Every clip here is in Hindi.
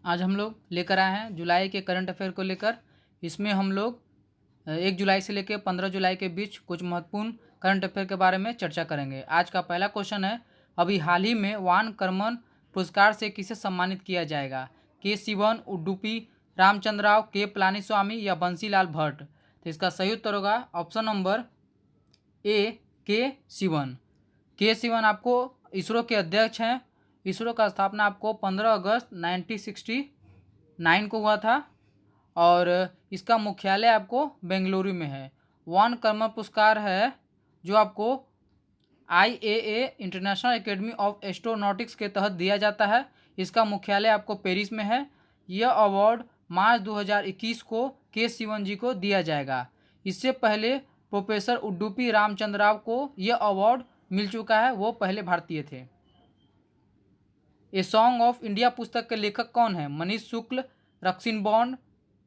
आज हम लोग लेकर आए हैं जुलाई के करंट अफेयर को लेकर। इसमें हम लोग 1 जुलाई से लेकर 15 जुलाई के बीच कुछ महत्वपूर्ण करंट अफेयर के बारे में चर्चा करेंगे। आज का पहला क्वेश्चन है, अभी हाल ही में वान कर्मन पुरस्कार से किसे सम्मानित किया जाएगा? के सिवन, उडुपी रामचंद्र राव, के पलानीस्वामी या बंसीलाल भट्ट? तो इसका सही उत्तर होगा ऑप्शन नंबर ए, के सिवन। के सिवन आपको इसरो के अध्यक्ष हैं। इसरो का स्थापना आपको 15 अगस्त 1969 को हुआ था और इसका मुख्यालय आपको बेंगलुरु में है। वान कर्मन पुरस्कार है जो आपको IAA international academy of astronautics के तहत दिया जाता है। इसका मुख्यालय आपको पेरिस में है। यह अवार्ड मार्च 2021 को के सिवन जी को दिया जाएगा। इससे पहले प्रोफेसर उडुपी रामचंद्र राव को यह अवार्ड मिल चुका है, वो पहले भारतीय थे। ए सॉन्ग ऑफ इंडिया पुस्तक के लेखक कौन है? मनीष शुक्ल, रक्सिन बॉन्ड,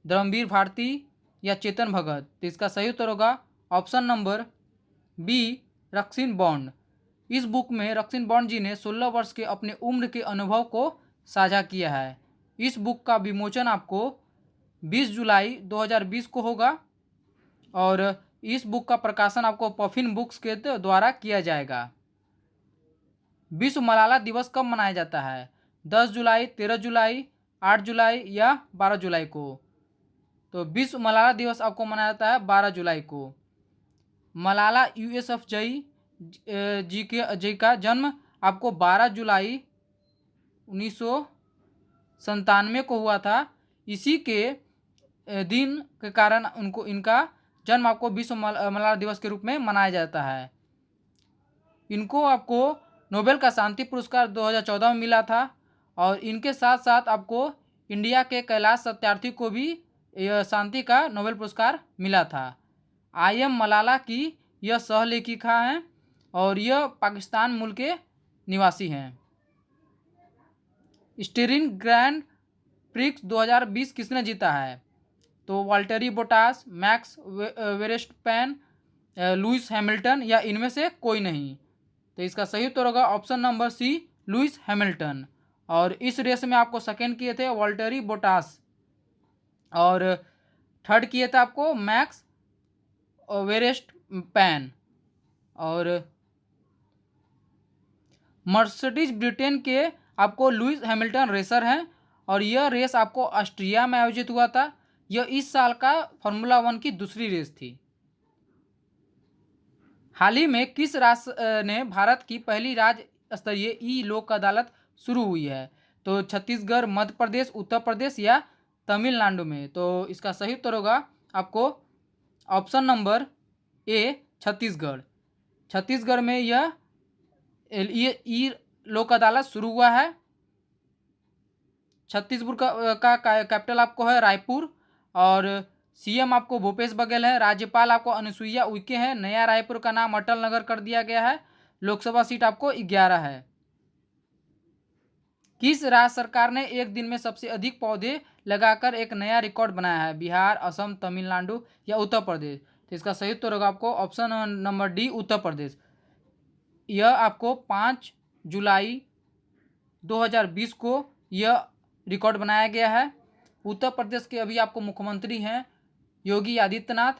धर्मवीर भारती या चेतन भगत? तो इसका सही उत्तर होगा ऑप्शन नंबर बी, रक्सिन बॉन्ड। इस बुक में रक्सिन बॉन्ड जी ने 16 वर्ष के अपने उम्र के अनुभव को साझा किया है। इस बुक का विमोचन आपको 20 जुलाई 2020 को होगा और इस बुक का प्रकाशन आपको पफिन बुक्स के द्वारा किया जाएगा। विश्व मलाला दिवस कब मनाया जाता है? 10 जुलाई, 13 जुलाई, 8 जुलाई या 12 जुलाई को? तो विश्व मलाला दिवस आपको मनाया जाता है 12 जुलाई को। मलाला यूसुफजई जी का जन्म आपको 12 जुलाई 1997 को हुआ था। इसी के दिन के कारण इनका जन्म आपको विश्व मलाला दिवस के रूप में मनाया जाता है। इनको आपको नोबेल का शांति पुरस्कार 2014 में मिला था और इनके साथ साथ आपको इंडिया के कैलाश सत्यार्थी को भी शांति का नोबेल पुरस्कार मिला था। IM मलाला की यह सहलेखिका हैं और यह पाकिस्तान मूल के निवासी हैं। स्टीयरिंग ग्रैंड प्रिक्स 2020 किसने जीता है? तो Valtteri Bottas, Max Verstappen, Lewis Hamilton या इनमें से कोई नहीं? तो इसका सही उत्तर होगा option number C, Lewis Hamilton. और इस रेस में आपको सेकेंड किए थे वाल्टेरी बोटास और थर्ड किए थे आपको मैक्स वेरेस्टैपेन। और मर्सिडीज ब्रिटेन के आपको लुइस हैमिल्टन रेसर हैं और यह रेस आपको ऑस्ट्रिया में आयोजित हुआ था। यह इस साल का फार्मूला 1 की दूसरी रेस थी। हाल ही में किस राज्य ने भारत की पहली राज्य स्तरीय ई लोक अदालत शुरू हुई है? तो छत्तीसगढ़, मध्य प्रदेश, उत्तर प्रदेश या तमिलनाडु में? तो इसका सही उत्तर होगा आपको ऑप्शन नंबर ए, छत्तीसगढ़। छत्तीसगढ़ में यह ई लोक अदालत शुरू हुआ है। छत्तीसगढ़ का कैपिटल आपको है रायपुर और CM आपको भूपेश बघेल है। राज्यपाल आपको अनुसुईया उइके हैं। नया रायपुर का नाम अटल नगर कर दिया गया है। लोकसभा सीट आपको 11 है। किस राज्य सरकार ने एक दिन में सबसे अधिक पौधे लगाकर एक नया रिकॉर्ड बनाया है? बिहार, असम, तमिलनाडु या उत्तर प्रदेश? तो इसका सही उत्तर होगा आपको option number D, Uttar Pradesh. यह आपको 5 जुलाई 2020 को यह रिकॉर्ड बनाया गया है। उत्तर प्रदेश के अभी आपको मुख्यमंत्री हैं योगी आदित्यनाथ।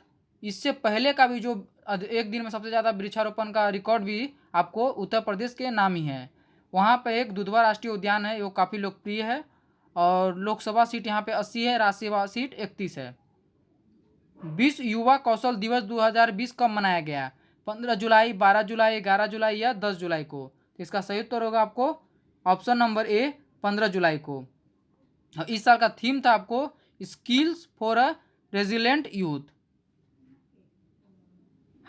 इससे पहले का भी जो एक दिन में सबसे ज़्यादा वृक्षारोपण का रिकॉर्ड भी आपको उत्तर प्रदेश के नाम ही है। वहाँ पे एक दुधवा राष्ट्रीय उद्यान है, वो काफ़ी लोकप्रिय है और लोकसभा सीट यहाँ पे 80 है, राज्यसभा सीट 31 है। विश्व युवा कौशल दिवस 2020 कब मनाया गया? 15 जुलाई, 12 जुलाई, 11 जुलाई या 10 जुलाई को? तो इसका सही उत्तर होगा आपको ऑप्शन नंबर ए, 15 जुलाई को। इस साल का थीम था आपको skills for a resilient youth.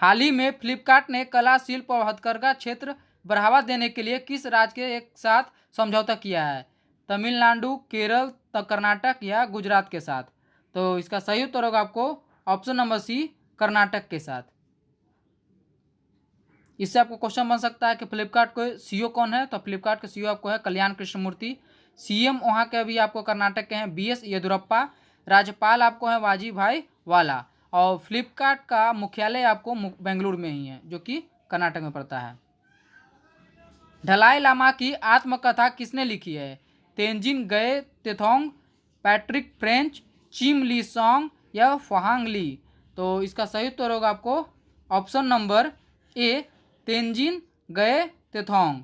हाल ही में फ्लिपकार्ट ने कला, शिल्प और हथकरघा क्षेत्र बढ़ावा देने के लिए किस राज्य के एक साथ समझौता किया है? तमिलनाडु, केरल, कर्नाटक या गुजरात के साथ? तो इसका सही उत्तर होगा आपको ऑप्शन नंबर सी, कर्नाटक के साथ। इससे आपको क्वेश्चन बन सकता है कि फ्लिपकार्ट को CEO कौन है? तो फ्लिपकार्ट के CEO आपको है कल्याण कृष्णमूर्ति। CM वहाँ के अभी आपको कर्नाटक के हैं BS येदियुरप्पा। राज्यपाल आपको है वाजीभाई वाला और फ्लिपकार्ट का मुख्यालय आपको बेंगलुरु में ही है जो कि कर्नाटक में पड़ता है। ढलाई लामा की आत्मकथा किसने लिखी है? तेंजिन गए तेथोंग, पैट्रिक फ्रेंच, चिम ली सॉन्ग या फहांग ली। तो इसका सही उत्तर होगा आपको ऑप्शन नंबर ए, तेंजिन गए तेथोंग।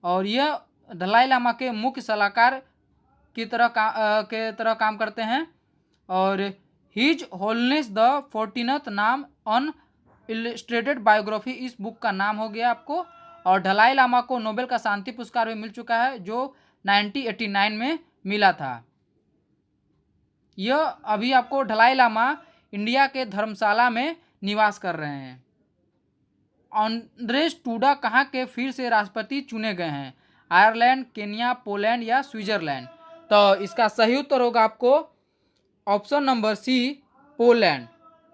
और यह दलाई लामा के मुख्य सलाहकार की तरह काम करते हैं। और हिज होलनेस द 14th नाम ऑन इलस्ट्रेटेड बायोग्राफी इस बुक का नाम हो गया आपको। और दलाई लामा को नोबेल का शांति पुरस्कार भी मिल चुका है जो 1989 में मिला था। यह अभी आपको दलाई लामा इंडिया के धर्मशाला में निवास कर रहे हैं। आंद्रेस टूडा कहाँ के फिर से राष्ट्रपति चुने गए हैं? आयरलैंड, केन्या, पोलैंड या स्विट्जरलैंड। तो इसका सही उत्तर होगा आपको option number C, Poland.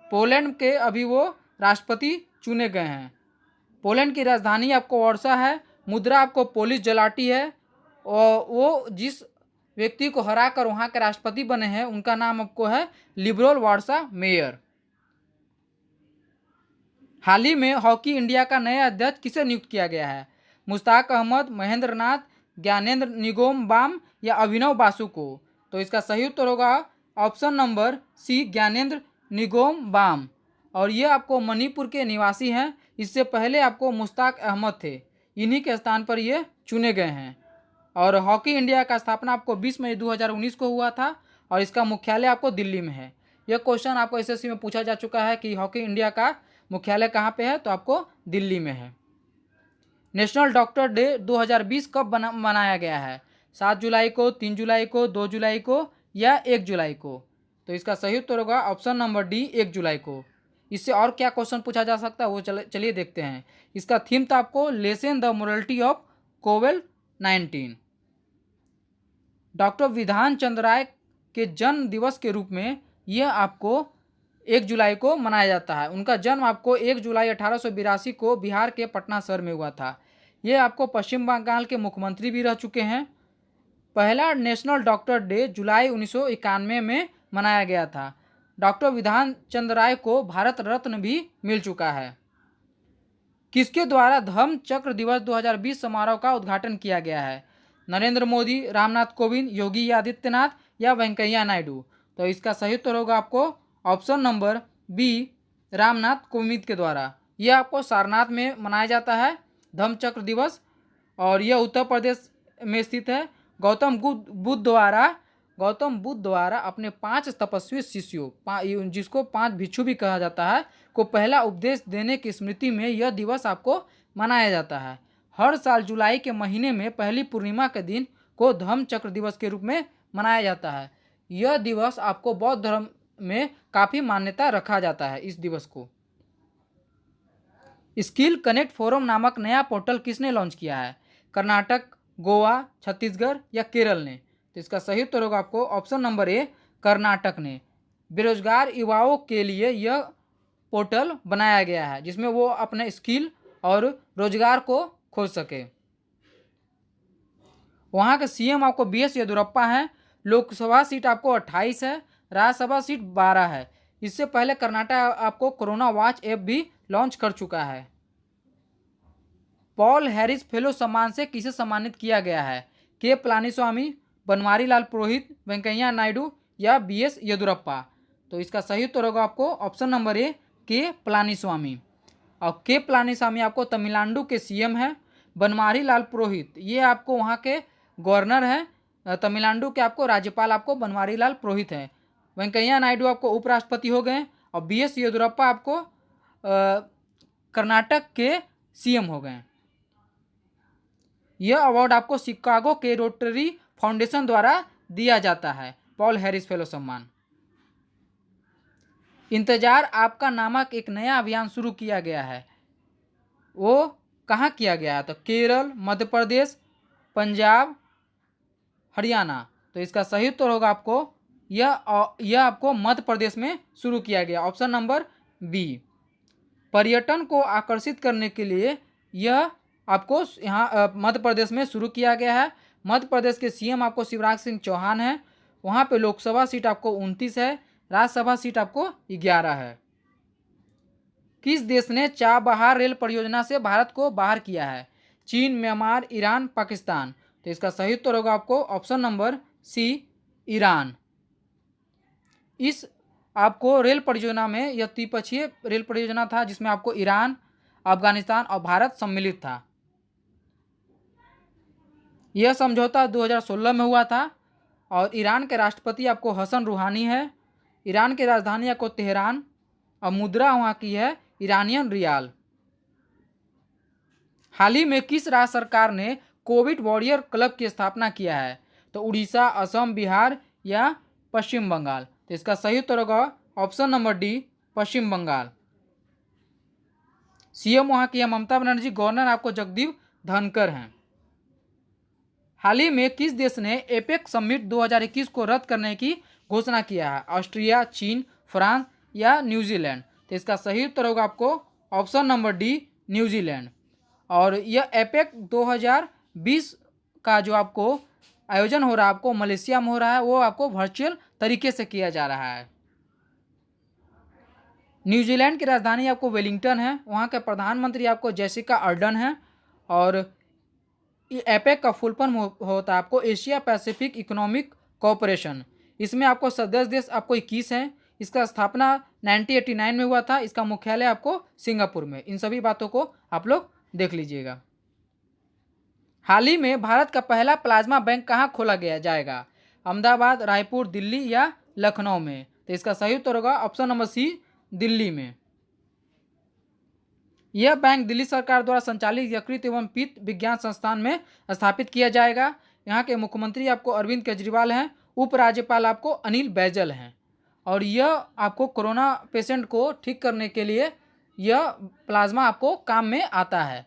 Poland के अभी वो राष्ट्रपति चुने गए हैं। पोलैंड की राजधानी आपको वार्सा है। मुद्रा आपको पोलिश जलाटी है। और वो जिस व्यक्ति को हराकर वहाँ के राष्ट्रपति बने हैं उनका नाम आपको है लिबरल वार्सा मेयर। हाल ही में हॉकी इंडिया का नया अध्यक्ष किसे नियुक्त किया गया है? मुश्ताक अहमद, महेंद्र नाथ, ज्ञानेंद्र निगोम बाम या अभिनव बासु को। तो इसका सही उत्तर होगा option number C, Gyanendra Nigom Bam. और ये आपको मणिपुर के निवासी हैं। इससे पहले आपको मुश्ताक अहमद थे, इन्हीं के स्थान पर ये चुने गए हैं। और हॉकी इंडिया का स्थापना आपको 20 मई 2019 को हुआ था और इसका मुख्यालय आपको दिल्ली में है। यह क्वेश्चन आपको एसएससी में पूछा जा चुका है कि हॉकी इंडिया का मुख्यालय कहाँ पे है, तो आपको दिल्ली में है। नेशनल डॉक्टर डे 2020 कब मनाया गया है? 7 जुलाई को, 3 जुलाई को, 2 जुलाई को या 1 जुलाई को। तो इसका सही उत्तर होगा ऑप्शन नंबर डी, 1 जुलाई को। इससे और क्या क्वेश्चन पूछा जा सकता है वो चलिए देखते हैं। इसका थीम था आपको lesson the morality of covid. Doctor Bidhan Chandra राय के जन्म दिवस के रूप में यह आपको 1 जुलाई को मनाया जाता है। उनका जन्म आपको 1 जुलाई 1882 को बिहार के पटना शहर में हुआ था। ये आपको पश्चिम बंगाल के मुख्यमंत्री भी रह चुके हैं। पहला नेशनल डॉक्टर डे जुलाई 1991 में मनाया गया था। डॉक्टर विधान चंद्र राय को भारत रत्न भी मिल चुका है। किसके द्वारा धम्म चक्र दिवस 2020 समारोह का उद्घाटन किया गया है? नरेंद्र मोदी, रामनाथ कोविंद, योगी आदित्यनाथ या वेंकैया नायडू। तो इसका सही उत्तर होगा आपको option number B, Ramnath Kovind के द्वारा। यह आपको सारनाथ में मनाया जाता है धम्म चक्र दिवस और यह उत्तर प्रदेश में स्थित है। गौतम बुद्ध द्वारा अपने 5 तपस्वी शिष्यों, जिसको 5 भिक्षु भी कहा जाता है, को पहला उपदेश देने की स्मृति में यह दिवस आपको मनाया जाता है। हर साल जुलाई के महीने में पहली पूर्णिमा के दिन को धम्म चक्र दिवस के रूप में मनाया जाता है। यह दिवस आपको बौद्ध धर्म में काफ़ी मान्यता रखा जाता है इस दिवस को। स्किल कनेक्ट फोरम नामक नया पोर्टल किसने लॉन्च किया है? कर्नाटक, गोवा, छत्तीसगढ़ या केरल ने। तो इसका सही उत्तर होगा आपको ऑप्शन नंबर ए, कर्नाटक ने। बेरोजगार युवाओं के लिए यह पोर्टल बनाया गया है जिसमें वो अपने स्किल और रोजगार को खोज सके। वहाँ के सीएम आपको बीएस येदियुरप्पा हैं। लोकसभा सीट आपको 28 है, राज्यसभा सीट 12 है। इससे पहले कर्नाटक आपको कोरोना वॉच ऐप भी लॉन्च कर चुका है। पॉल हैरिस फेलो सम्मान से किसे सम्मानित किया गया है? के पलानीस्वामी, बनवारी लाल पुरोहित, वेंकैया नायडू या बीएस येदियुरप्पा। तो इसका सही उत्तर होगा आपको ऑप्शन नंबर ए, के पलानीस्वामी। और के पलानीस्वामी आपको तमिलनाडु के सीएम हैं। बनवारी लाल पुरोहित ये आपको वहाँ के गवर्नर हैं। तमिलनाडु के आपको राज्यपाल आपको बनवारी लाल पुरोहित हैं। वेंकैया नायडू आपको उपराष्ट्रपति हो गए और बीएस येदियुरप्पा आपको कर्नाटक के सीएम हो गए। यह अवार्ड आपको शिकागो के रोटरी फाउंडेशन द्वारा दिया जाता है, पॉल हैरिस फेलो सम्मान। इंतजार आपका नामक एक नया अभियान शुरू किया गया है, वो कहाँ किया गया है? तो केरल, मध्य प्रदेश, पंजाब, हरियाणा। तो इसका सही उत्तर होगा आपको यह आपको मध्य प्रदेश में शुरू किया गया, ऑप्शन नंबर बी। पर्यटन को आकर्षित करने के लिए यह आपको यहाँ मध्य प्रदेश में शुरू किया गया है। मध्य प्रदेश के सीएम आपको शिवराज सिंह चौहान हैं। वहाँ पे लोकसभा सीट आपको 29 है, राज्यसभा सीट आपको 11 है। किस देश ने चाबहार रेल परियोजना से भारत को बाहर किया है? चीन, म्यांमार, ईरान, पाकिस्तान। तो इसका सही उत्तर होगा आपको ऑप्शन नंबर सी, ईरान। इस आपको रेल परियोजना में यह त्रिपक्षीय रेल परियोजना था जिसमें आपको ईरान, अफगानिस्तान और भारत सम्मिलित था। यह समझौता 2016 में हुआ था और ईरान के राष्ट्रपति आपको हसन रूहानी है। ईरान की राजधानी आपको तेहरान और मुद्रा वहाँ की है ईरानियन रियाल। हाल ही में किस राज्य सरकार ने कोविड वॉरियर क्लब की स्थापना किया है? तो उड़ीसा, असम, बिहार या पश्चिम बंगाल। तो इसका सही उत्तर होगा ऑप्शन नंबर डी, पश्चिम बंगाल। सीएम वहाँ की है ममता बनर्जी, गवर्नर आपको जगदीप धनखड़ हैं। हाल ही में किस देश ने एपेक समिट 2021 को रद्द करने की घोषणा किया है? ऑस्ट्रिया, चीन, फ्रांस या न्यूजीलैंड। तो इसका सही उत्तर होगा आपको ऑप्शन नंबर डी, न्यूजीलैंड। और यह एपेक 2020 का जो आपको आयोजन हो रहा है आपको मलेशिया में हो रहा है, वो आपको वर्चुअल तरीके से किया जा रहा है। न्यूजीलैंड की राजधानी आपको वेलिंगटन है, वहाँ के प्रधानमंत्री आपको जेसिका अर्डन हैं। और एपेक का फुल फॉर्म होता है आपको एशिया पैसिफिक इकोनॉमिक कोऑपरेशन। इसमें आपको सदस्य देश आपको 21 हैं। इसका स्थापना 1989 में हुआ था। इसका मुख्यालय आपको सिंगापुर में। इन सभी बातों को आप लोग देख लीजिएगा। हाल ही में भारत का पहला प्लाज्मा बैंक कहाँ खोला गया जाएगा? अहमदाबाद, रायपुर, दिल्ली या लखनऊ में। तो इसका सही उत्तर होगा ऑप्शन नंबर सी, दिल्ली में। यह बैंक दिल्ली सरकार द्वारा संचालित यकृत एवं पित्त विज्ञान संस्थान में स्थापित किया जाएगा। यहाँ के मुख्यमंत्री आपको अरविंद केजरीवाल हैं। उपराज्यपाल आपको अनिल बैजल हैं। और यह आपको कोरोना पेशेंट को ठीक करने के लिए यह प्लाज्मा आपको काम में आता है।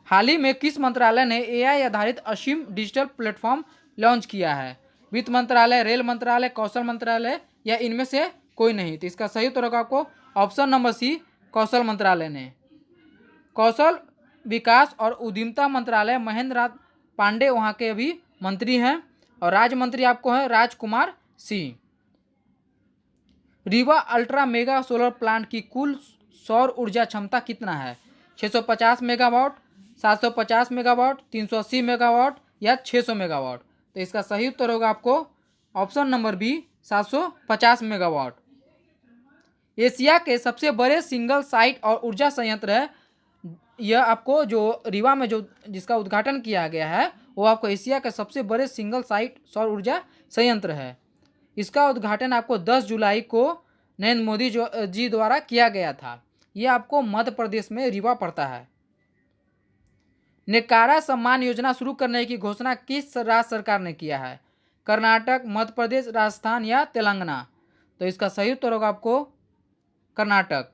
हाल ही में किस मंत्रालय ने एआई आधारित असीम डिजिटल प्लेटफॉर्म लॉन्च किया है? वित्त मंत्रालय, रेल मंत्रालय, कौशल मंत्रालय या इनमें से कोई नहीं। तो इसका सही उत्तर होगा आपको ऑप्शन नंबर सी, कौशल मंत्रालय ने। कौशल विकास और उद्यमिता मंत्रालय महेंद्र नाथ पांडे वहाँ के अभी मंत्री हैं। और राज्य मंत्री आपको है Rajkumar Singh. Rewa ultra mega solar plant की कुल सौर ऊर्जा क्षमता कितना है? 650 मेगावाट, 750 मेगावाट, 380 मेगावाट या 600 मेगावाट। तो इसका सही उत्तर होगा आपको option number B, 750 megawatt. Asia के सबसे बड़े सिंगल साइट और ऊर्जा संयंत्र है यह आपको जो रीवा में जो जिसका उद्घाटन किया गया है वो आपको एशिया के सबसे बड़े सिंगल साइट सौर ऊर्जा संयंत्र है। इसका उद्घाटन आपको 10 जुलाई को नरेंद्र मोदी जी द्वारा किया गया था। यह आपको मध्य प्रदेश में रीवा पड़ता है। नेकारा सम्मान योजना शुरू करने की घोषणा किस राज्य सरकार ने किया है? कर्नाटक, मध्य प्रदेश, राजस्थान या तेलंगाना। तो इसका सही उत्तर होगा आपको कर्नाटक,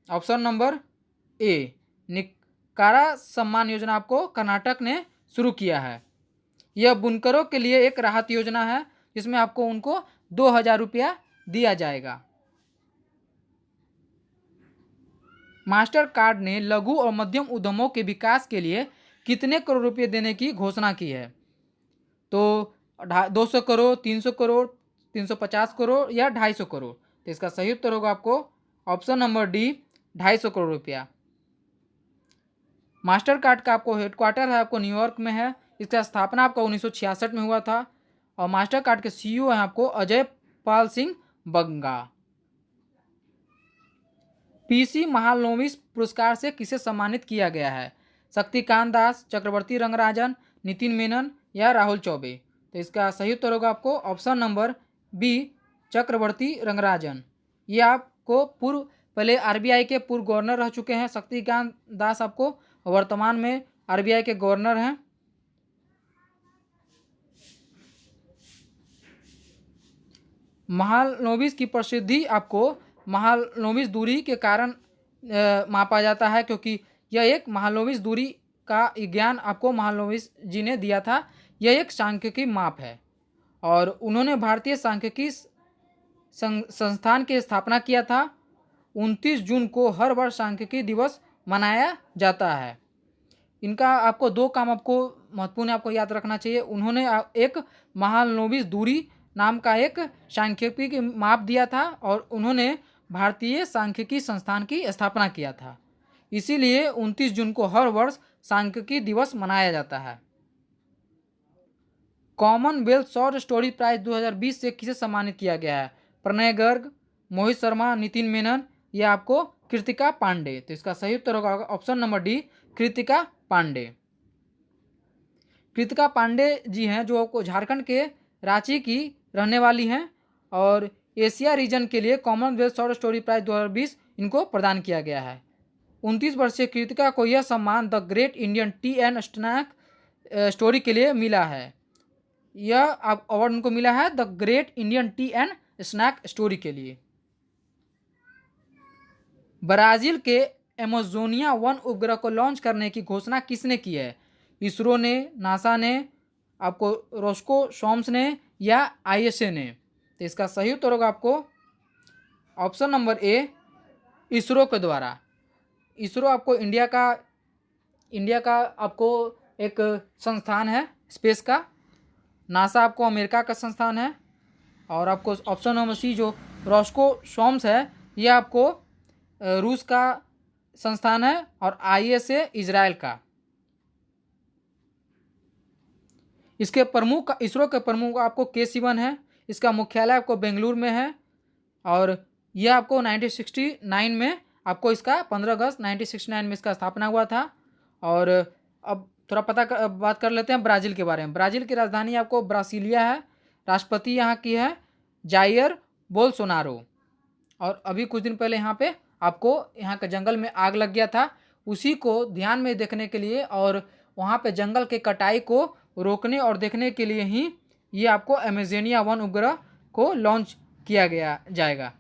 ऑप्शन नंबर ए। नेकारा सम्मान योजना आपको कर्नाटक ने शुरू किया है। यह बुनकरों के लिए एक राहत योजना है जिसमें आपको उनको 2000 रुपया दिया जाएगा। मास्टर कार्ड ने लघु और मध्यम उद्यमों के विकास के लिए कितने करोड़ रुपए देने की घोषणा की है? तो 200 करोड़, 300 करोड़, 350 करोड़ या 250 करोड़। तो इसका सही उत्तर होगा आपको ऑप्शन नंबर डी, 250 करोड़ रुपया। मास्टर कार्ड का आपको हेडक्वार्टर है आपको न्यूयॉर्क में है। इसका स्थापना आपका 1966 में हुआ था। और मास्टर कार्ड के सीईओ हैं आपको अजय पाल सिंह बंगा। पीसी महालनोबिस पुरस्कार से किसे सम्मानित किया गया है? शक्तिकांत दास, चक्रवर्ती रंगराजन, नितिन मेनन या राहुल चौबे। तो इसका सही उत्तर होगा आपको ऑप्शन नंबर बी, चक्रवर्ती रंगराजन। ये आपको पहले आरबीआई के पूर्व गवर्नर रह चुके हैं। शक्तिकांत दास आपको वर्तमान में आरबीआई के गवर्नर हैं। महालनोबिस की प्रसिद्धि आपको महालनोबिस दूरी के कारण मापा जाता है क्योंकि यह एक महालनोबिस दूरी का ज्ञान आपको महालनोबिस जी ने दिया था। यह एक सांख्यिकी माप है और उन्होंने भारतीय सांख्यिकी संस्थान की स्थापना किया था। 29 जून को हर वर्ष सांख्यिकी दिवस मनाया जाता है। इनका आपको दो काम आपको महत्वपूर्ण आपको याद रखना चाहिए। उन्होंने एक महालनोबिस दूरी नाम का एक सांख्यिकी माप दिया था और उन्होंने भारतीय सांख्यिकी संस्थान की स्थापना किया था। इसीलिए 29 जून को हर वर्ष सांख्यिकी दिवस मनाया जाता है। कॉमनवेल्थ शॉर्ट स्टोरी प्राइज 2020 से किसे सम्मानित किया गया है? प्रणय गर्ग, मोहित शर्मा, नितिन मेनन या आपको कृतिका पांडे? तो इसका सही उत्तर होगा option number D, Kritika Pandey. Kritika Pandey ji हैं जो आपको झारखंड के रांची की रहने वाली हैं और एशिया रीजन के लिए कॉमनवेल्थ शॉर्ट स्टोरी प्राइज 2020 इनको प्रदान किया गया है। 29 वर्षीय कृतिका को यह सम्मान the great Indian tea and snack story के लिए मिला है। यह अवार्ड उनको मिला है the great Indian tea and snack story के लिए। ब्राजील के एमेजोनिया वन उपग्रह को लॉन्च करने की घोषणा किसने की है? इसरो ने, नासा ने, आपको रोस्कोसॉम्स ने या आईएसए ने? तो इसका सही उत्तर होगा आपको ऑप्शन नंबर ए, इसरो के द्वारा। इसरो आपको इंडिया का आपको एक संस्थान है स्पेस का। नासा आपको अमेरिका का संस्थान है और आपको ऑप्शन नंबर सी जो रोस्कोसॉम्स है ये आपको रूस का संस्थान है और आईएसए इजराइल का। इसके प्रमुख, इसरो के प्रमुख आपको के सिवन है। इसका मुख्यालय आपको बेंगलुरु में है और यह आपको 1969 में आपको इसका 15 अगस्त 1969 में इसका स्थापना हुआ था। और अब थोड़ा बात कर लेते हैं ब्राज़ील के बारे में। ब्राज़ील की राजधानी आपको ब्रासिलिया है। राष्ट्रपति यहाँ की है जायर बोल्सोनारो। और अभी कुछ दिन पहले यहाँ पे आपको यहाँ के जंगल में आग लग गया था, उसी को ध्यान में देखने के लिए और वहाँ पे जंगल के कटाई को रोकने और देखने के लिए ही ये आपको अमेजोनिया वन उपग्रह को लॉन्च किया जाएगा।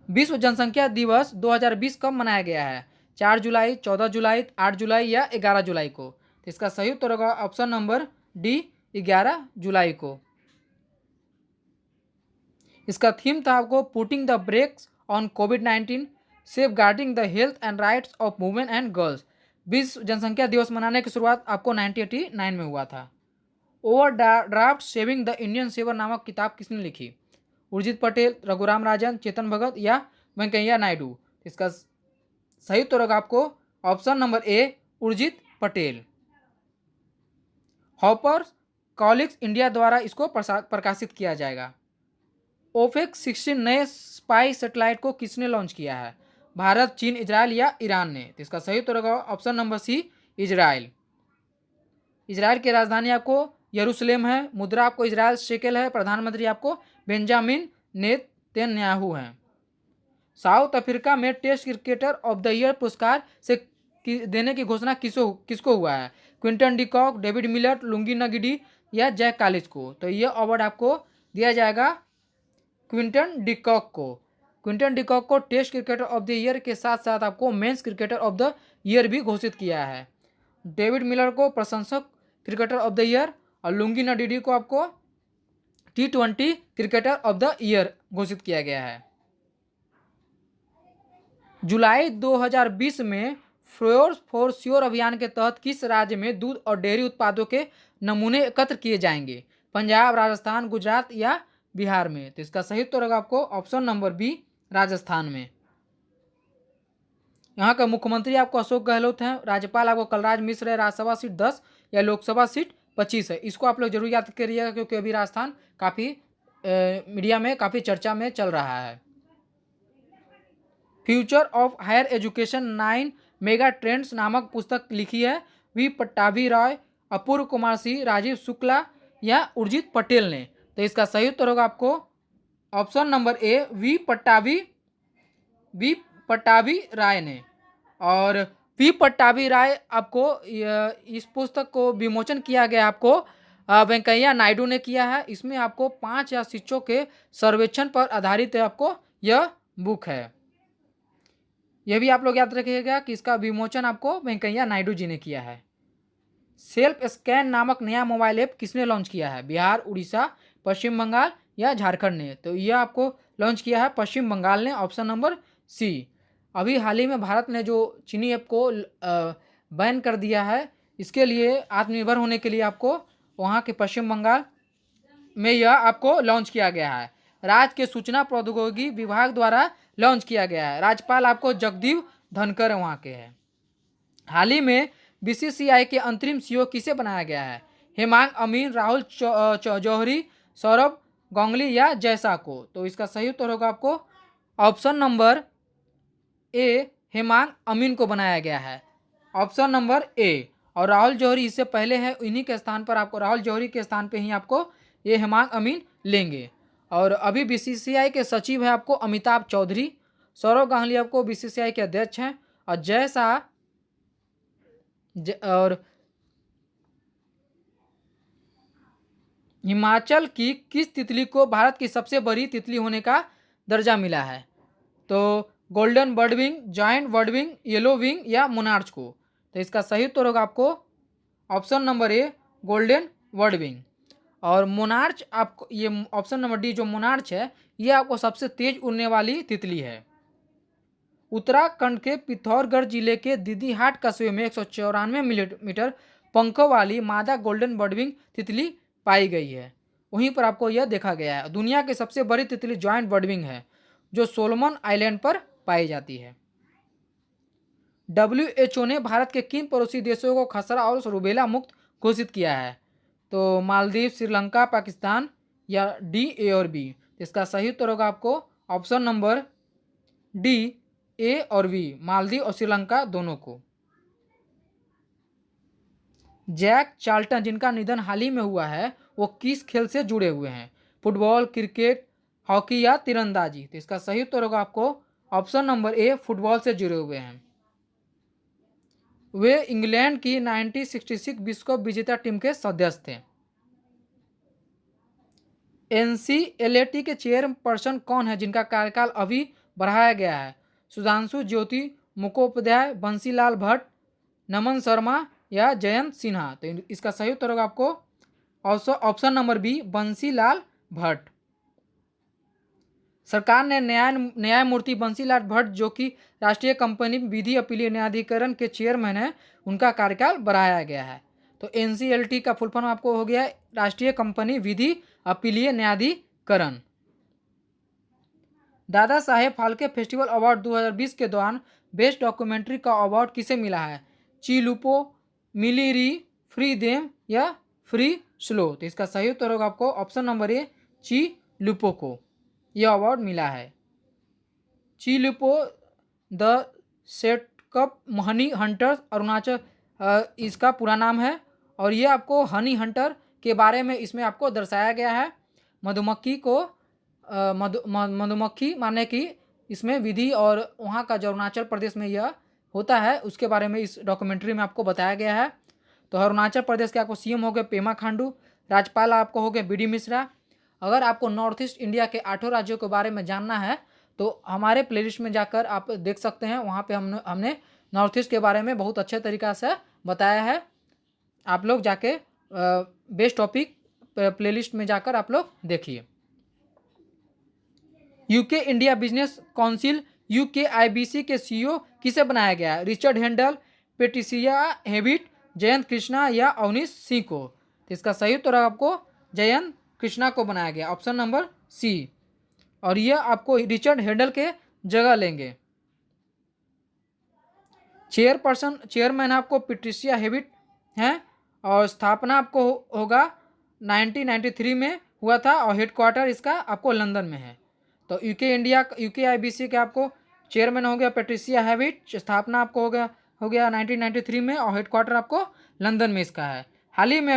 विश्व जनसंख्या दिवस 2020 कब मनाया गया है? 4 जुलाई, 14 जुलाई, 8 जुलाई या 11 जुलाई को? तो इसका सही उत्तर होगा ऑप्शन नंबर डी, 11 जुलाई को। इसका थीम था आपको पुटिंग द ब्रेक्स ऑन कोविड-19, safeguarding the health and rights of women and girls. विश्व जनसंख्या दिवस मनाने की शुरुआत आपको 1989 में हुआ था। Overdraft saving the Indian saver नामक किताब किसने लिखी? उर्जित पटेल, रघुराम राजन, चेतन भगत या वेंकैया नायडू? इसका सही उत्तर होगा आपको option number A, Urjit Patel. Harper Collins India द्वारा इसको प्रकाशित किया जाएगा। ओफेक 16 नए स्पाई सैटेलाइट को किसने लॉन्च किया है? भारत, चीन, इजराइल या ईरान ने? तो इसका सही उत्तर होगा option number C, Israel. Israel की राजधानी आपको यरूशलेम है। मुद्रा आपको इजराइल शेकेल है। प्रधानमंत्री आपको बेंजामिन नेतन्याहू हैं। साउथ अफ्रीका में test cricketer of the year पुरस्कार से देने की घोषणा किसको हुआ है? Quinton de Kock, David Miller, Lungi Ngidi या जैक कालिस को? तो ये अवार्ड आपको दिया जाएगा क्विंटन डिकॉक को। क्विंटन डिकॉक को test cricketer of the year के साथ साथ आपको men's cricketer of the year भी घोषित किया है। डेविड मिलर को प्रशंसक क्रिकेटर ऑफ द ईयर और लुंगी नडिडी को आपको T20 cricketer of the year घोषित किया गया है। जुलाई 2020 में फ्योर फॉर श्योर अभियान के तहत किस राज्य में दूध और डेयरी उत्पादों के नमूने एकत्र किए जाएंगे? पंजाब, राजस्थान, गुजरात या बिहार में? तो इसका सही उत्तर होगा आपको ऑप्शन नंबर बी, राजस्थान में। यहाँ का मुख्यमंत्री आपको अशोक गहलोत हैं। राज्यपाल आपको कलराज मिश्र है। राज्यसभा सीट 10 या लोकसभा सीट 25 है। इसको आप लोग जरूर याद करिएगा क्योंकि अभी राजस्थान काफ़ी मीडिया में काफ़ी चर्चा में चल रहा है। Future of higher education 9 mega trends नामक पुस्तक लिखी है वी पट्टाभी राय, अपूर्व कुमार सिंह, राजीव शुक्ला या उर्जित पटेल ने? तो इसका सही उत्तर होगा आपको option number A, V Pattabhi Rai ने। और वी पट्टाभी राय आपको इस पुस्तक को विमोचन किया गया आपको वेंकैया नायडू ने किया है। इसमें आपको 5 या शिक्षकों के सर्वेक्षण पर आधारित आपको यह बुक है। यह भी आप लोग याद रखिएगा कि इसका विमोचन आपको वेंकैया नायडू जी ने किया है। सेल्फ स्कैन नामक नया मोबाइल ऐप किसने लॉन्च किया है? बिहार, उड़ीसा, पश्चिम बंगाल या झारखंड ने? तो यह आपको लॉन्च किया है पश्चिम बंगाल ने, ऑप्शन नंबर सी। अभी हाल ही में भारत ने जो चीनी ऐप को बैन कर दिया है, इसके लिए आत्मनिर्भर होने के लिए आपको वहाँ के पश्चिम बंगाल में यह आपको लॉन्च किया गया है। राज्य के सूचना प्रौद्योगिकी विभाग द्वारा लॉन्च किया गया है। राज्यपाल आपको जगदीप धनखड़ वहाँ के हैं। हाल ही में बीसीसीआई के अंतरिम सीईओ किसे बनाया गया है? हेमांग अमीन, राहुल जौहरी, सौरभ गांगुली या जैसा को। तो इसका सही उत्तर होगा आपको ऑप्शन नंबर ए, हेमांग अमीन को बनाया गया है, ऑप्शन नंबर ए। और राहुल जौहरी इससे पहले है, इन्हीं के स्थान पर आपको, राहुल जौहरी के स्थान पे ही आपको ये हेमांग अमीन लेंगे। और अभी बीसीसीआई के सचिव है आपको अमिताभ चौधरी, सौरभ गांगुली आपको बीसीसीआई के अध्यक्ष हैं, और जय शाह और हिमाचल की किस तितली को भारत की सबसे बड़ी तितली होने का दर्जा मिला है? तो golden birdwing, joint birdwing, yellow wing या मोनार्च को। तो इसका सही उत्तर होगा आपको ऑप्शन नंबर ए, गोल्डन बर्डविंग। और मोनार्च आपको, ये ऑप्शन नंबर डी जो मोनार्च है, ये आपको सबसे तेज उड़ने वाली तितली है। उत्तराखंड के पिथौरागढ़ जिले के दीदीहाट कस्बे में 194 मिलीमीटर पंखों वाली मादा गोल्डन बर्डविंग तितली पाई गई है। वहीं पर आपको यह देखा गया है। दुनिया की सबसे बड़ी तितली जॉइंट बर्डविंग है, जो सोलोमन आइलैंड पर पाई जाती है। WHO ने भारत के किन पड़ोसी देशों को खसरा और रूबेला मुक्त घोषित किया है? तो मालदीव, श्रीलंका, पाकिस्तान या डी, ए और बी। इसका सही उत्तर होगा आपको ऑप्शन नंबर डी, ए और बी, मालदीव और श्रीलंका दोनों को। जैक चार्ल्टन, जिनका निधन हाल ही में हुआ है, वो किस खेल से जुड़े हुए हैं? फुटबॉल, क्रिकेट, हॉकी या तीरंदाजी। तो इसका सही उत्तर होगा आपको ऑप्शन नंबर ए, फुटबॉल से जुड़े हुए हैं। वे इंग्लैंड की 1966 विश्व कप विजेता टीम के सदस्य थे। NCLAT के चेयरपर्सन कौन है जिनका कार्यकाल अभी बढ़ाया गया है? सुधांशु ज्योति मुखोपाध्याय, बंसीलाल भट्ट, नमन शर्मा या जयंत सिन्हा। तो इसका सही उत्तर होगा आपको option number B, Bansilal Bhatt. सरकार ने न्यायमूर्ति बंसीलाल भट्ट, जो कि राष्ट्रीय कंपनी विधि अपीलीय न्यायाधिकरण के चेयरमैन हैं, उनका कार्यकाल बढ़ाया गया है। तो NCLT का फुल फॉर्म आपको हो गया है राष्ट्रीय कंपनी विधि अपीलीय न्यायाधिकरण। दादा साहेब फाल्के फेस्टिवल अवार्ड 2020 के दौरान बेस्ट डॉक्यूमेंट्री का अवार्ड किसे मिला है? ची लुपो, मिली री, फ्री देम या फ्री स्लो। तो इसका सही उत्तर होगा आपको ऑप्शन नंबर ए, ची लुपो को यह अवार्ड मिला है। ची लुपो द सेटकप हनी हंटर अरुणाचल इसका पूरा नाम है, और ये आपको हनी हंटर के बारे में इसमें आपको दर्शाया गया है। मधुमक्खी को मधुमक्खी माने कि इसमें विधि, और वहाँ का जो अरुणाचल प्रदेश में यह होता है उसके बारे में इस डॉक्यूमेंट्री में आपको बताया गया है। तो अरुणाचल प्रदेश के आपको CM हो गए पेमा खांडू, राज्यपाल आपको हो गए BD मिश्रा। अगर आपको नॉर्थ ईस्ट इंडिया के 8 राज्यों के बारे में जानना है तो हमारे प्लेलिस्ट में जाकर आप देख सकते हैं, वहाँ पे हमने नॉर्थ ईस्ट के बारे में बहुत अच्छे तरीक़ा से बताया है। आप लोग जाके बेस्ट टॉपिक प्लेलिस्ट में जाकर आप लोग देखिए। UK India business council UKIBC के CEO किसे बनाया गया है? Richard handle, Patricia Hewitt, Jayant Krishna या अवनीश सिंह को। तो इसका सही उत्तर आपको जयंत कृष्णा को बनाया गया, ऑप्शन नंबर सी। और यह आपको रिचर्ड हैंडल के जगह लेंगे। चेयरमैन आपको पेट्रिसिया हेविट हैं, और स्थापना आपको होगा 1993 में हुआ था, और हेडक्वार्टर इसका आपको लंदन में है। तो UKIBC के आपको चेयरमैन हो गया पेट्रिसिया हेविट, स्थापना आपको हो गया 1993 में, और हेडक्वार्टर आपको लंदन में इसका है। हाल ही में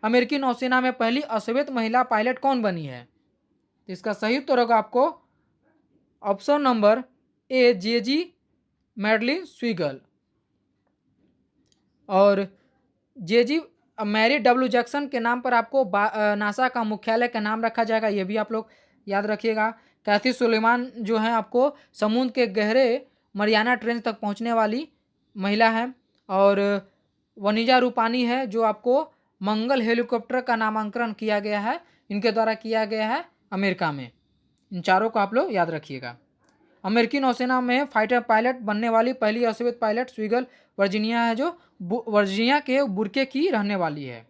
अमेरिकी नौसेना में पहली अश्वेत महिला पायलट कौन बनी है? तो इसका सही उत्तर होगा आपको option number A, JG Madeline Swiegel. और जेजी मैरी W जैक्सन के नाम पर आपको नासा का मुख्यालय का नाम रखा जाएगा, ये भी आप लोग याद रखिएगा। कैथी सुलेमान जो है आपको समुद्र के गहरे मरियाना ट्रेंच तक पहुंचने वाली महिला है। और वनीजा रूपानी है, जो आपको मंगल हेलीकॉप्टर का नामांकन किया गया है, इनके द्वारा किया गया है अमेरिका में। इन चारों को आप लोग याद रखिएगा। अमेरिकी नौसेना में फाइटर पायलट बनने वाली पहली अश्वेत पायलट स्वीगल वर्जीनिया है, जो वर्जीनिया के बुर्के की रहने वाली है।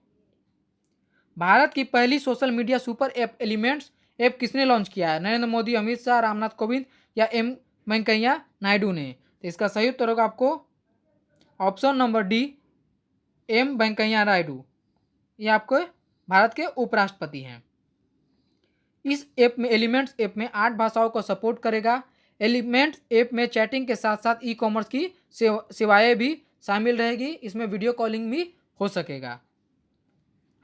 भारत की पहली social media super app elements app किसने लॉन्च किया है? नरेंद्र मोदी, अमित शाह, रामनाथ कोविंद या वेंकैया नायडू ने। तो इसका सही उत्तर होगा आपको option number D, Venkaiah Naidu. ये आपको भारत के उपराष्ट्रपति हैं। इस ऐप में एलिमेंट्स ऐप में 8 भाषाओं को सपोर्ट करेगा। एलिमेंट्स ऐप में चैटिंग के साथ साथ ई कॉमर्स की सेवाएं भी शामिल रहेगी। इसमें वीडियो कॉलिंग भी हो सकेगा।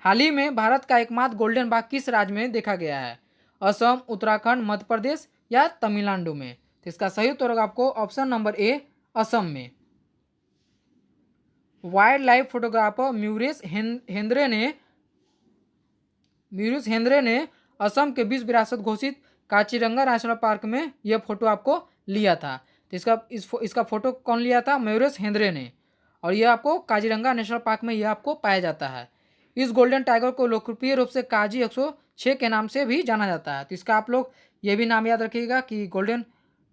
हाल ही में भारत का एकमात्र गोल्डन बाघ किस राज्य में देखा गया है? असम, उत्तराखंड, मध्य प्रदेश या तमिलनाडु में? तो इसका सही उत्तर होगा आपको ऑप्शन नंबर ए, असम में। Wild life photographer Maurice Hendre ने असम के विश्व विरासत घोषित काजीरंगा नेशनल पार्क में यह फोटो आपको लिया था। तो इसका फोटो कौन लिया था? म्यूरिस हेंद्रे ने। और यह आपको काजीरंगा नेशनल पार्क में यह आपको पाया जाता है। इस गोल्डन टाइगर को लोकप्रिय रूप से काजी 106 के नाम से भी जाना जाता है। तो इसका आप लोग ये भी नाम याद रखिएगा कि गोल्डन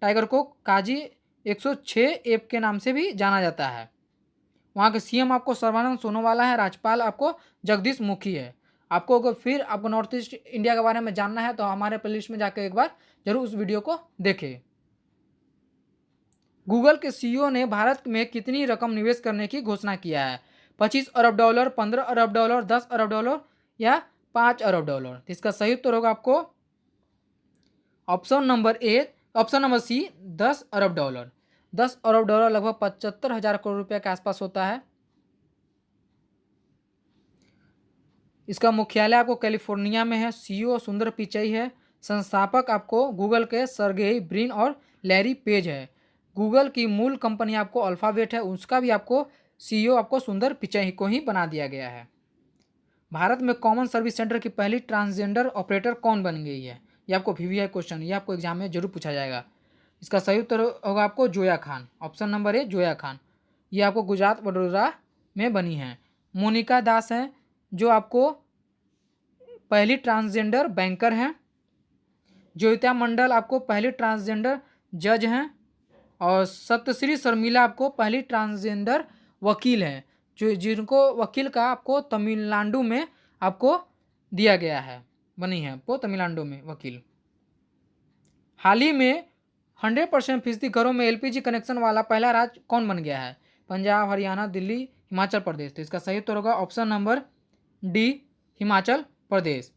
टाइगर को काजी 106 ऐप के नाम से भी जाना जाता है। वहाँ के सीएम आपको सर्बानंद सोनोवाला है, राज्यपाल आपको जगदीश मुखी है। आपको अगर फिर आपको नॉर्थ ईस्ट इंडिया के बारे में जानना है तो हमारे प्लेलिस्ट में जाकर एक बार जरूर उस वीडियो को देखें। गूगल के सीईओ ने भारत में कितनी रकम निवेश करने की घोषणा किया है? 25 अरब डॉलर, 15 अरब डॉलर, 10 अरब डॉलर या 5 अरब डॉलर? तो इसका सही उत्तर होगा आपको ऑप्शन नंबर सी, 10 अरब डॉलर। 10 अरब डॉलर लगभग 75,000 करोड़ रुपए के आसपास होता है। इसका मुख्यालय आपको कैलिफोर्निया में है। सीईओ सुंदर पिचई है। संस्थापक आपको गूगल के सर्गेई ब्रिन और लैरी पेज है। गूगल की मूल कंपनी आपको अल्फाबेट है, उसका भी आपको सीईओ आपको सुंदर पिचई को ही बना दिया गया है। भारत में कॉमन सर्विस सेंटर की पहली ट्रांसजेंडर ऑपरेटर कौन बन गई है? ये आपको वीवीआई क्वेश्चन, ये आपको एग्जाम में जरूर पूछा जाएगा। इसका सही उत्तर होगा आपको जोया खान, ऑप्शन नंबर ए, जोया खान। ये आपको गुजरात वडोदरा में बनी है। मोनिका दास हैं जो आपको पहली ट्रांसजेंडर बैंकर हैं। ज्योतिया मंडल आपको पहली ट्रांसजेंडर जज हैं। और सप्तश्री शर्मिला आपको पहली ट्रांसजेंडर वकील हैं, जो जिनको वकील का आपको तमिलनाडु में आपको दिया गया है, बनी है आपको तमिलनाडु में वकील। हाल ही में 100% फीसदी घरों में एलपीजी कनेक्शन वाला पहला राज्य कौन बन गया है? पंजाब, हरियाणा, दिल्ली, हिमाचल प्रदेश? तो इसका सही उत्तर होगा option number D, Himachal Pradesh.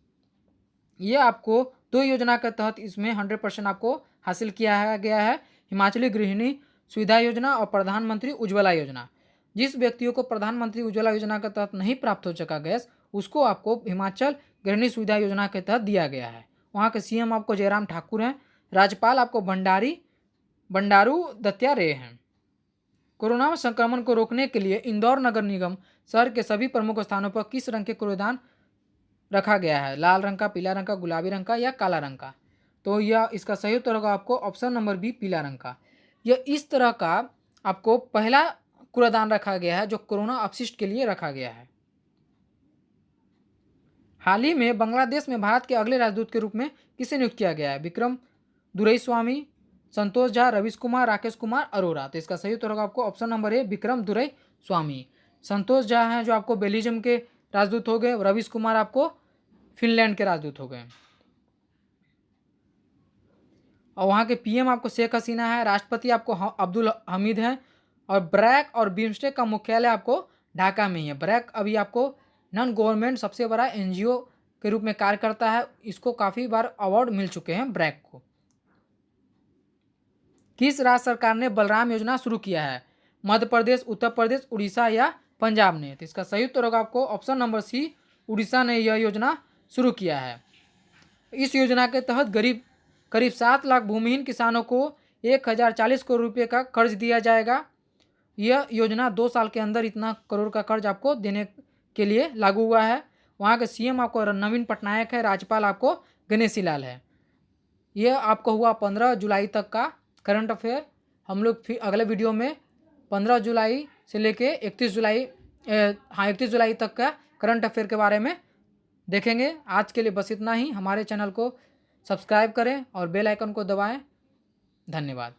ये आपको 2 योजना के तहत इसमें 100% आपको हासिल किया गया है। हिमाचली गृहिणी सुविधा योजना और प्रधानमंत्री उज्ज्वला योजना। जिस व्यक्तियों को प्रधानमंत्री उज्ज्वला योजना के तहत नहीं प्राप्त हो सका गैस, उसको आपको हिमाचल गृहिणी सुविधा योजना के तहत दिया गया है। वहाँ के सीएम आपको जयराम ठाकुर हैं। राज्यपाल आपको बंडारू दत्तात्रेय हैं। कोरोना संक्रमण को रोकने के लिए इंदौर नगर निगम शहर के सभी प्रमुख स्थानों पर किस रंग के कूड़ेदान रखा गया है? लाल रंग का, पीला रंग का, गुलाबी रंग का या काला रंग का? तो यह इसका सही उत्तर होगा आपको ऑप्शन नंबर बी, पीला रंग का। यह इस तरह का आपको पहला कूड़ादान रखा गया है जो कोरोना अपशिष्ट के लिए रखा गया है। हाल ही में बांग्लादेश में भारत के अगले राजदूत के रूप में किसे नियुक्त किया गया है? विक्रम दुरईस्वामी, संतोष झा, रवीश कुमार, राकेश कुमार अरोरा? तो इसका सही उत्तर होगा आपको option number A, Vikram Doraiswami. Santosh Jha हैं जो आपको बेल्जियम के राजदूत हो गए। रवीश कुमार आपको फिनलैंड के राजदूत हो गए। और वहाँ के पीएम आपको शेख हसीना है। राष्ट्रपति आपको अब्दुल हमीद हैं। और ब्रैक और बिम्स्टेक का मुख्यालय आपको ढाका में ही है। ब्रैक अभी आपको नॉन गवर्नमेंट सबसे बड़ा एनजीओ के रूप में कार्य करता है। इसको काफ़ी बार अवार्ड मिल चुके हैं ब्रैक को। किस राज्य सरकार ने बलराम योजना शुरू किया है? मध्य प्रदेश, उत्तर प्रदेश, उड़ीसा या पंजाब ने? तो इसका सही उत्तर होगा आपको ऑप्शन नंबर सी, उड़ीसा ने यह योजना शुरू किया है। इस योजना के तहत करीब 7 लाख भूमिहीन किसानों को 1040 करोड़ रुपये का कर्ज दिया जाएगा। यह योजना 2 साल के अंदर इतना करोड़ का कर्ज आपको देने के लिए लागू हुआ है। वहाँ के सीएम आपको नवीन पटनायक है। राज्यपाल आपको गणेशी लाल है। यह आपको हुआ 15 जुलाई तक का करंट अफेयर। हम लोग फिर अगले वीडियो में 15 जुलाई से लेके 31 जुलाई तक का करंट अफेयर के बारे में देखेंगे। आज के लिए बस इतना ही। हमारे चैनल को सब्सक्राइब करें और बेल आइकन को दबाएं। धन्यवाद।